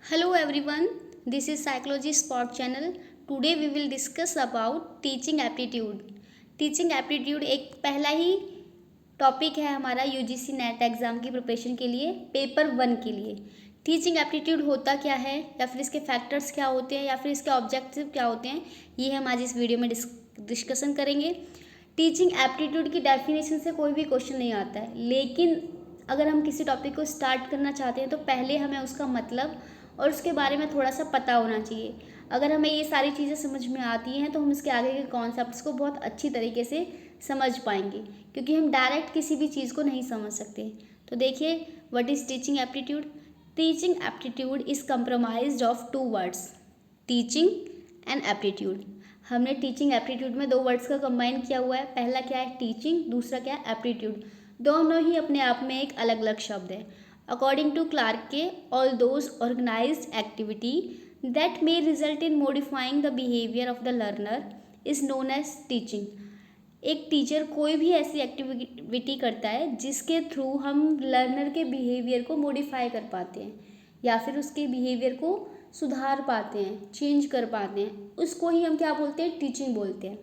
Hello everyone, this is Psychology Spot channel. Today we will discuss about teaching aptitude. Teaching aptitude एक पहला ही topic है हमारा UGC net exam की preparation के लिए, पेपर 1 के लिए। टीचिंग एप्टीट्यूड होता क्या है या फिर इसके फैक्टर्स क्या होते हैं या फिर इसके ऑब्जेक्टिव क्या होते हैं, ये हम आज इस वीडियो में डिस्कशन करेंगे। टीचिंग एप्टीट्यूड की डेफिनेशन से कोई भी क्वेश्चन नहीं आता है, लेकिन अगर हम किसी टॉपिक को स्टार्ट करना चाहते हैं तो पहले हमें उसका मतलब और उसके बारे में थोड़ा सा पता होना चाहिए। अगर हमें ये सारी चीज़ें समझ में आती हैं तो हम इसके आगे के कॉन्सेप्ट्स को बहुत अच्छी तरीके से समझ पाएंगे, क्योंकि हम डायरेक्ट किसी भी चीज़ को नहीं समझ सकते। तो देखिए, what is teaching aptitude. Teaching aptitude is compromised of 2 words, teaching and aptitude. हमने टीचिंग एप्टीट्यूड में 2 वर्ड्स का कंबाइन किया हुआ है। पहला क्या है, टीचिंग, दूसरा क्या है, एप्टीट्यूड। दोनों ही अपने आप में एक अलग अलग शब्द है। According to Clarke, all those organized activity that may result in modifying the behavior of the learner is known as teaching. एक टीचर कोई भी ऐसी एक्टिविटी करता है जिसके थ्रू हम लर्नर के बिहेवियर को मॉडिफाई कर पाते हैं या फिर उसके बिहेवियर को सुधार पाते हैं, चेंज कर पाते हैं, उसको ही हम क्या बोलते हैं, टीचिंग बोलते हैं।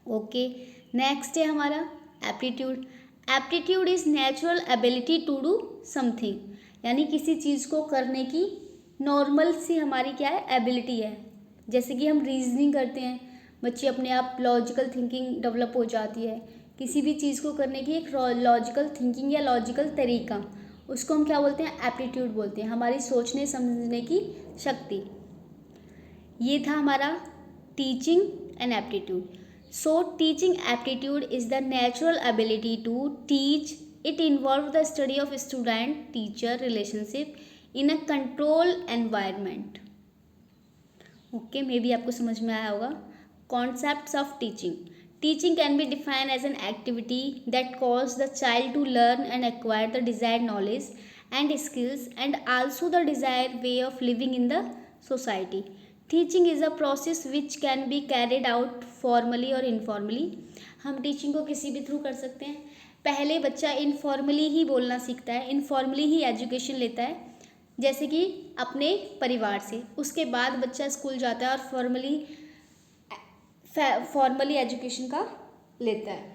ओके, नेक्स्ट है हमारा aptitude. Aptitude is natural ability to do something, यानी किसी चीज़ को करने की नॉर्मल सी हमारी क्या है, एबिलिटी है। जैसे कि हम रीजनिंग करते हैं, बच्चे अपने आप लॉजिकल थिंकिंग डेवलप हो जाती है। किसी भी चीज़ को करने की एक लॉजिकल थिंकिंग या लॉजिकल तरीका, उसको हम क्या बोलते हैं, एप्टीट्यूड बोलते हैं। हमारी सोचने समझने की शक्ति। ये था हमारा teaching and aptitude. So, teaching aptitude is the natural ability to teach. It involves the study of student-teacher relationship in a controlled environment. Okay, maybe आपको समझ में आया होगा। Concepts of teaching. Teaching can be defined as an activity that causes the child to learn and acquire the desired knowledge and skills and also the desired way of living in the society. Teaching is a process which can be carried out formally और informally. हम teaching को किसी भी through कर सकते हैं। पहले बच्चा इनफॉर्मली ही बोलना सीखता है, इनफॉर्मली ही एजुकेशन लेता है, जैसे कि अपने परिवार से। उसके बाद बच्चा स्कूल जाता है और फॉर्मली एजुकेशन का लेता है।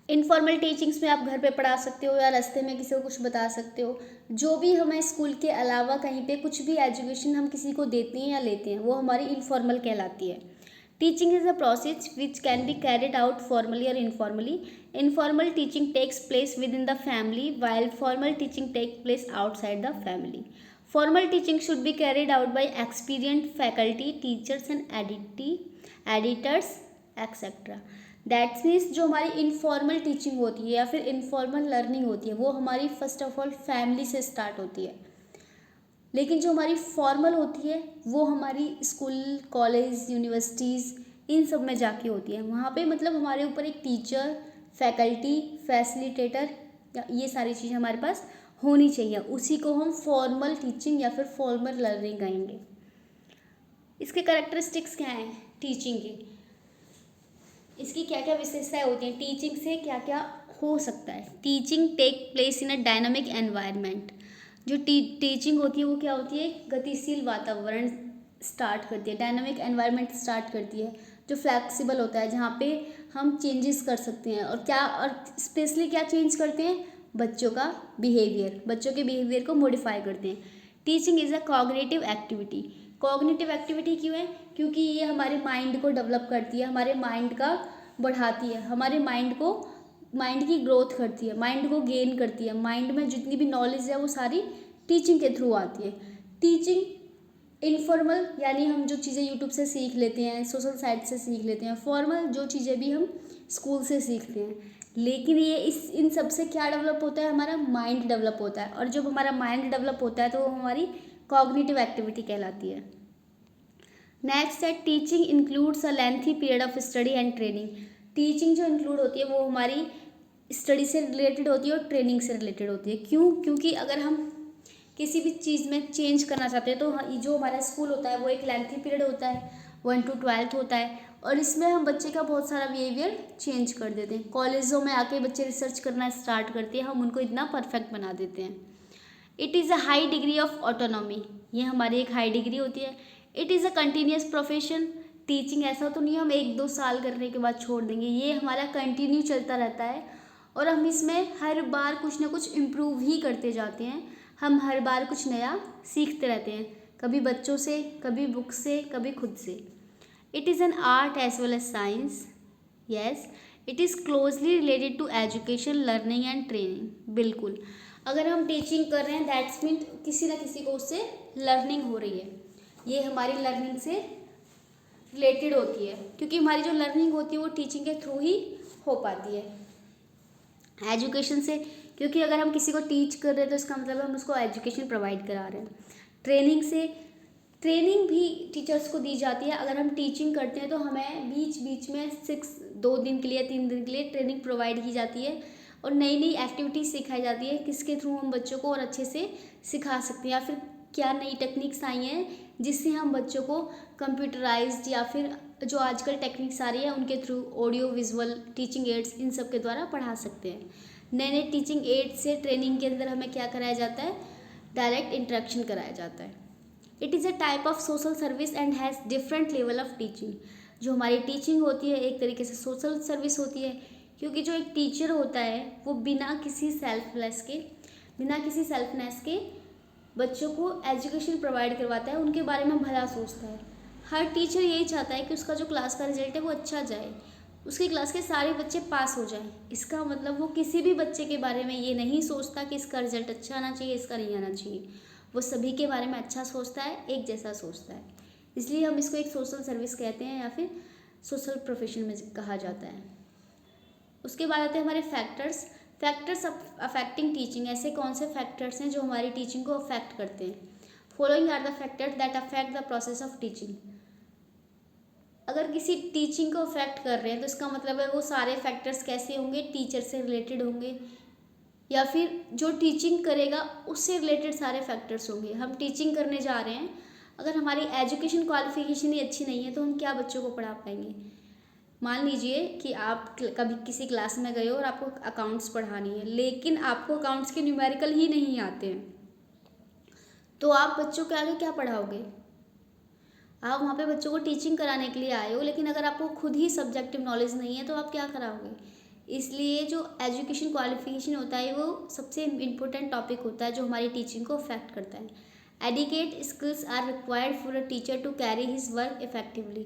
इनफॉर्मल टीचिंग्स में आप घर पे पढ़ा सकते हो या रास्ते में किसी को कुछ बता सकते हो। जो भी हमें स्कूल के अलावा कहीं पे कुछ भी एजुकेशन हम किसी को देते हैं या लेते हैं, वो हमारी इनफॉर्मल कहलाती है। Teaching is a process which can be carried out formally और informally. Informal teaching takes place within the family while formal teaching take place outside the family. Formal teaching should be carried out by experienced faculty, teachers and editors etcetera. That's means जो हमारी informal teaching होती है या फिर informal learning होती है, वो हमारी फर्स्ट ऑफ ऑल फैमिली से स्टार्ट होती है। लेकिन जो हमारी फॉर्मल होती है वो हमारी स्कूल, कॉलेज, यूनिवर्सिटीज़, इन सब में जाके होती है। वहाँ पे मतलब हमारे ऊपर एक टीचर, फैकल्टी, फैसिलिटेटर, ये सारी चीज़ें हमारे पास होनी चाहिए। उसी को हम फॉर्मल टीचिंग या फिर फॉर्मल लर्निंग कहेंगे। इसके कैरेक्टरिस्टिक्स क्या हैं टीचिंग के, इसकी क्या क्या विशेषताएं होती हैं, टीचिंग से क्या क्या हो सकता है। Teaching take place in a dynamic environment. जो टीचिंग होती है वो क्या होती है, गतिशील वातावरण स्टार्ट करती है, डायनामिक एनवायरनमेंट स्टार्ट करती है, जो फ्लैक्सिबल होता है, जहाँ पे हम चेंजेस कर सकते हैं। और स्पेशली क्या चेंज करते हैं, बच्चों का बिहेवियर, बच्चों के बिहेवियर को मॉडिफाई करते हैं। Teaching is a cognitive activity. Cognitive activity क्यों है, क्योंकि ये हमारे माइंड को डेवलप करती है, हमारे माइंड का बढ़ाती है, हमारे माइंड की ग्रोथ करती है, माइंड को गेन करती है। माइंड में जितनी भी नॉलेज है वो सारी टीचिंग के थ्रू आती है। टीचिंग इनफॉर्मल, यानी हम जो चीज़ें यूट्यूब से सीख लेते हैं, सोशल साइट से सीख लेते हैं। फॉर्मल, जो चीज़ें भी हम स्कूल से सीखते हैं। लेकिन ये इन सब से क्या डेवलप होता है, हमारा माइंड डेवलप होता है। और जब हमारा माइंड डेवलप होता है तो वो हमारी कॉग्निटिव एक्टिविटी कहलाती है। नेक्स्ट है teaching includes a lengthy period of study and training. Teaching जो इंक्लूड होती है वो हमारी स्टडी से रिलेटेड होती है और ट्रेनिंग से रिलेटेड होती है। क्यों, क्योंकि अगर हम किसी भी चीज़ में चेंज करना चाहते हैं तो जो हमारा स्कूल होता है वो एक लेंथी पीरियड होता है, 1 to 12 होता है, और इसमें हम बच्चे का बहुत सारा बिहेवियर चेंज कर देते हैं। कॉलेजों में आके बच्चे रिसर्च करना स्टार्ट करते हैं, हम उनको इतना परफेक्ट बना देते हैं। It is a high degree of autonomy, ये हमारी एक हाई डिग्री होती है। It is a continuous profession, teaching ऐसा तो नहीं है हम 1-2 साल करने के बाद छोड़ देंगे, ये हमारा कंटिन्यू चलता रहता है और हम इसमें हर बार कुछ ना कुछ इम्प्रूव ही करते जाते हैं। हम हर बार कुछ नया सीखते रहते हैं, कभी बच्चों से, कभी बुक से, कभी खुद से। It is an art as well as science, yes it is closely related to education, learning and training. बिल्कुल, अगर हम टीचिंग कर रहे हैं दैट्स मीन किसी ना किसी को उससे लर्निंग हो रही है, ये हमारी लर्निंग से रिलेटेड होती है, क्योंकि हमारी जो लर्निंग होती है वो टीचिंग के थ्रू ही हो पाती है, एजुकेशन से। क्योंकि अगर हम किसी को टीच कर रहे हैं तो इसका मतलब हम उसको एजुकेशन प्रोवाइड करा रहे हैं। ट्रेनिंग से, ट्रेनिंग भी टीचर्स को दी जाती है। अगर हम टीचिंग करते हैं तो हमें बीच बीच में 2 दिन के लिए, 3 दिन के लिए ट्रेनिंग प्रोवाइड की जाती है और नई नई एक्टिविटीज़ सिखाई जाती है, किसके थ्रू हम बच्चों को और अच्छे से सिखा सकते हैं, या फिर क्या नई टेक्निक्स आई हैं जिससे हम बच्चों को कंप्यूटराइज्ड या फिर जो आजकल टेक्निक्स आ रही है उनके through, audio visual teaching aids, इन सब के द्वारा पढ़ा सकते हैं। नए नए टीचिंग एड्स से ट्रेनिंग के अंदर हमें क्या कराया जाता है, डायरेक्ट इंटरेक्शन कराया जाता है। It is a type of social service and has different level of teaching. जो हमारी टीचिंग होती है एक तरीके से सोशल सर्विस होती है, क्योंकि जो एक टीचर होता है वो बिना किसी सेल्फनेस के बच्चों को एजुकेशन प्रोवाइड करवाता है, उनके बारे में भला सोचता है। हर टीचर यही चाहता है कि उसका जो क्लास का रिजल्ट है वो अच्छा जाए, उसकी क्लास के सारे बच्चे पास हो जाएं। इसका मतलब वो किसी भी बच्चे के बारे में ये नहीं सोचता कि इसका रिजल्ट अच्छा आना चाहिए, इसका नहीं आना चाहिए। वो सभी के बारे में अच्छा सोचता है, एक जैसा सोचता है। इसलिए हम इसको एक सोशल सर्विस कहते हैं या फिर सोशल प्रोफेशन में कहा जाता है। उसके बाद आते हैं हमारे फैक्टर्स अफेक्टिंग टीचिंग। ऐसे कौन से फैक्टर्स हैं जो हमारी टीचिंग को अफेक्ट करते हैं। Following are the factors that affect the process of teaching. अगर किसी टीचिंग को अफेक्ट कर रहे हैं तो इसका मतलब है वो सारे फैक्टर्स कैसे होंगे, टीचर से रिलेटेड होंगे या फिर जो टीचिंग करेगा उससे रिलेटेड सारे फैक्टर्स होंगे। हम टीचिंग करने जा रहे हैं, अगर हमारी एजुकेशन क्वालिफिकेशन ही अच्छी नहीं है तो हम क्या बच्चों को पढ़ा पाएंगे। मान लीजिए कि आप कभी किसी क्लास में गए हो और आपको अकाउंट्स पढ़ानी है, लेकिन आपको अकाउंट्स के न्यूमेरिकल ही नहीं आते हैं, तो आप बच्चों के आगे क्या पढ़ाओगे। आप वहाँ पे बच्चों को टीचिंग कराने के लिए आए हो, लेकिन अगर आपको खुद ही सब्जेक्टिव नॉलेज नहीं है तो आप क्या कराओगे। इसलिए जो एजुकेशन क्वालिफिकेशन होता है वो सबसे इम्पोर्टेंट टॉपिक होता है जो हमारी टीचिंग को अफेक्ट करता है। Adequate skills are required for a teacher to carry his work effectively.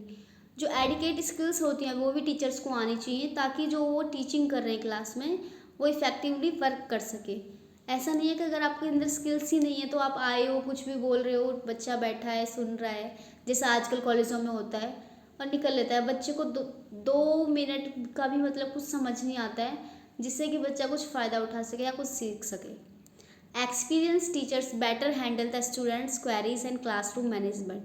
जो एडिकेट स्किल्स होती हैं वो भी टीचर्स को आनी चाहिए ताकि जो वो टीचिंग कर रहे हैं क्लास में वो इफेक्टिवली वर्क कर सके। ऐसा नहीं है कि अगर आपके अंदर स्किल्स ही नहीं है तो आप आए हो, कुछ भी बोल रहे हो, बच्चा बैठा है सुन रहा है, जैसा आजकल कॉलेजों में होता है, और निकल लेता है। बच्चे को 2 मिनट का भी मतलब कुछ समझ नहीं आता है जिससे कि बच्चा कुछ फ़ायदा उठा सके या कुछ सीख सके। Experience teachers better handle the students queries and classroom management.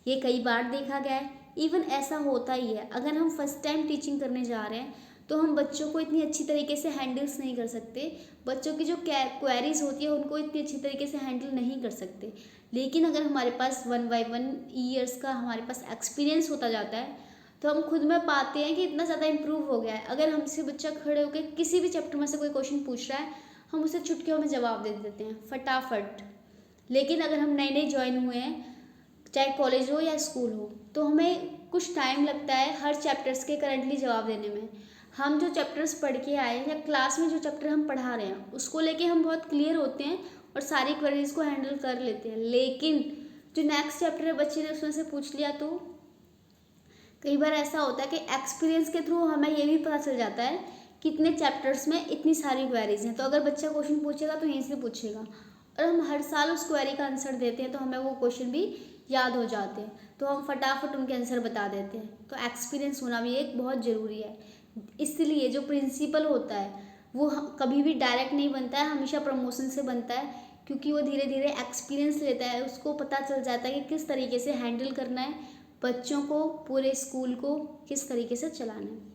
ये कई बार देखा गया है, इवन ऐसा होता ही है। अगर हम फर्स्ट टाइम टीचिंग करने जा रहे हैं तो हम बच्चों को इतनी अच्छी तरीके से हैंडल्स नहीं कर सकते, बच्चों की जो क्वेरीज होती है उनको इतनी अच्छी तरीके से हैंडल नहीं कर सकते। लेकिन अगर हमारे पास 1 बाय 1 ईयर्स का हमारे पास एक्सपीरियंस होता जाता है तो हम खुद में पाते हैं कि इतना ज़्यादा इम्प्रूव हो गया है। अगर हमसे बच्चा खड़े होकर किसी भी चैप्टर में से कोई क्वेश्चन पूछ रहा है, हम उसे चुटकियों में जवाब दे देते हैं फटाफट। लेकिन अगर हम नए नए ज्वाइन हुए हैं, चाहे कॉलेज हो या स्कूल हो, तो हमें कुछ टाइम लगता है हर चैप्टर्स के करंटली जवाब देने में। हम जो चैप्टर्स पढ़ के आए हैं या क्लास में जो चैप्टर हम पढ़ा रहे हैं उसको लेके हम बहुत क्लियर होते हैं और सारी क्वेरीज को हैंडल कर लेते हैं। लेकिन जो नेक्स्ट चैप्टर है बच्चे ने उसमें से पूछ लिया तो कई बार ऐसा होता है कि एक्सपीरियंस के थ्रू हमें ये भी पता चल जाता है कि इतने चैप्टर्स में इतनी सारी क्वेरीज हैं, तो अगर बच्चा क्वेश्चन पूछेगा तो यहीं से पूछेगा और हम हर साल उस क्वेरी का आंसर देते हैं तो हमें वो क्वेश्चन भी याद हो जाते हैं, तो हम फटाफट उनके आंसर बता देते हैं। तो एक्सपीरियंस होना भी एक बहुत ज़रूरी है। इसलिए जो प्रिंसिपल होता है वो कभी भी डायरेक्ट नहीं बनता है, हमेशा प्रमोशन से बनता है, क्योंकि वो धीरे धीरे एक्सपीरियंस लेता है, उसको पता चल जाता है कि किस तरीके से हैंडल करना है बच्चों को, पूरे स्कूल को किस तरीके से चलाना है।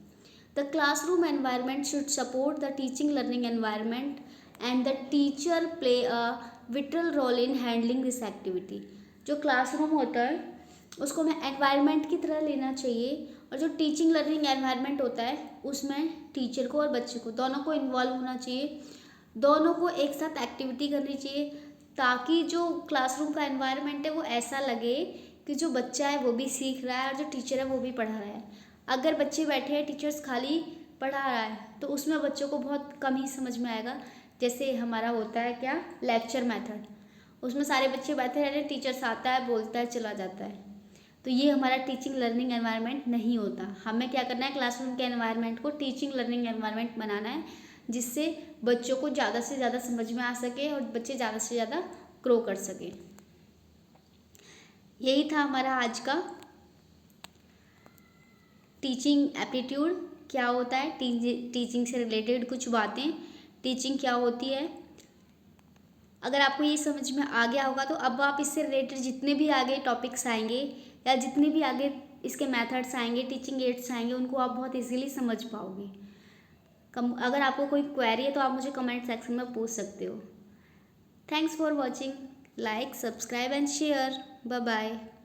The classroom environment should support the teaching learning environment and the teacher play a vital role in handling this activity. जो क्लासरूम होता है उसको हमें एनवायरनमेंट की तरह लेना चाहिए, और जो टीचिंग लर्निंग एनवायरनमेंट होता है उसमें टीचर को और बच्चे को दोनों को इन्वॉल्व होना चाहिए, दोनों को एक साथ एक्टिविटी करनी चाहिए ताकि जो क्लासरूम का एनवायरनमेंट है वो ऐसा लगे कि जो बच्चा है वो भी सीख रहा है और जो टीचर है वो भी पढ़ा रहा है। अगर बच्चे बैठे हैं, टीचर्स खाली पढ़ा रहा है, तो उसमें बच्चों को बहुत कम ही समझ में आएगा। जैसे हमारा होता है क्या, लेक्चर मेथड, उसमें सारे बच्चे बैठे रहते हैं, टीचर्स आता है, बोलता है, चला जाता है। तो ये हमारा टीचिंग लर्निंग एनवायरनमेंट नहीं होता। हमें क्या करना है, क्लासरूम के एनवायरनमेंट को टीचिंग लर्निंग एनवायरनमेंट बनाना है, जिससे बच्चों को ज़्यादा से ज़्यादा समझ में आ सके और बच्चे ज़्यादा से ज़्यादा ग्रो कर सके। यही था हमारा आज का टीचिंग एप्टीट्यूड। क्या होता है टीचिंग से रिलेटेड कुछ बातें, टीचिंग क्या होती है। अगर आपको ये समझ में आ गया होगा तो अब आप इससे रिलेटेड जितने भी आगे टॉपिक्स आएंगे या जितने भी आगे इसके मेथड्स आएंगे, टीचिंग एड्स आएंगे, उनको आप बहुत इजीली समझ पाओगे। अगर आपको कोई क्वेरी है तो आप मुझे कमेंट सेक्शन में पूछ सकते हो। Thanks for watching. Like, subscribe and share. Bye bye.